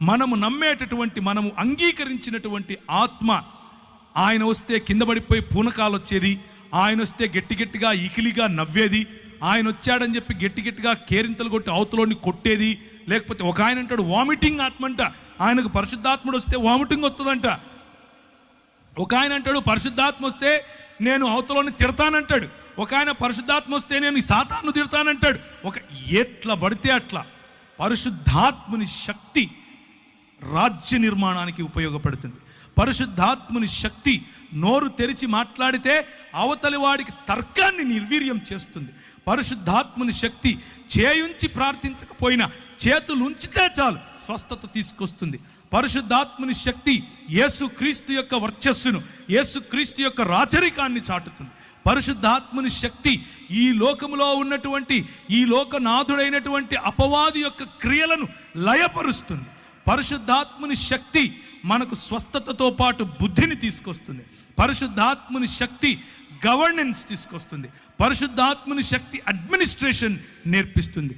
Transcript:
మనము నమ్మేటటువంటి, మనము అంగీకరించినటువంటి ఆత్మ, ఆయన వస్తే కింద పడిపోయి పూనకాలు వచ్చేది, ఆయన వస్తే గట్టి గట్టిగా ఇకిలిగా నవ్వేది, ఆయన వచ్చాడని చెప్పి గట్టి గట్టిగా కేరింతలు కొట్టి అవతలోని కొట్టేది, లేకపోతే ఒక ఆయన అంటాడు వామిటింగ్ ఆత్మ అంట, ఆయనకు పరిశుద్ధాత్ముడు వస్తే వామిటింగ్ వస్తుందంట. ఒక ఆయన అంటాడు పరిశుద్ధాత్మ వస్తే నేను అవతలోని తిడతానంటాడు, ఒక ఆయన పరిశుద్ధాత్మ వస్తే నేను సాతాను తిడతానంటాడు. ఎట్లా పడితే అట్లా. పరిశుద్ధాత్ముని శక్తి రాజ్య నిర్మాణానికి ఉపయోగపడుతుంది. పరిశుద్ధాత్ముని శక్తి నోరు తెరిచి మాట్లాడితే అవతలి వాడికి తర్కాన్ని నిర్వీర్యం చేస్తుంది. పరిశుద్ధాత్ముని శక్తి చేయుంచి ప్రార్థించకపోయినా చేతులు ఉంచితే చాలు స్వస్థత తీసుకొస్తుంది. పరిశుద్ధాత్ముని శక్తి యేసుక్రీస్తు యొక్క వర్చస్సును, యేసుక్రీస్తు యొక్క రాచరికాన్ని చాటుతుంది. పరిశుద్ధాత్ముని శక్తి ఈ లోకములో ఉన్నటువంటి, ఈ లోకనాథుడైనటువంటి అపవాది యొక్క క్రియలను లయపరుస్తుంది. పరిశుద్ధాత్ముని శక్తి మనకు స్వస్థతతో పాటు బుద్ధిని తీసుకొస్తుంది. పరిశుద్ధాత్ముని శక్తి గవర్నెన్స్ తీసుకొస్తుంది. పరిశుద్ధాత్ముని శక్తి అడ్మినిస్ట్రేషన్ నేర్పిస్తుంది.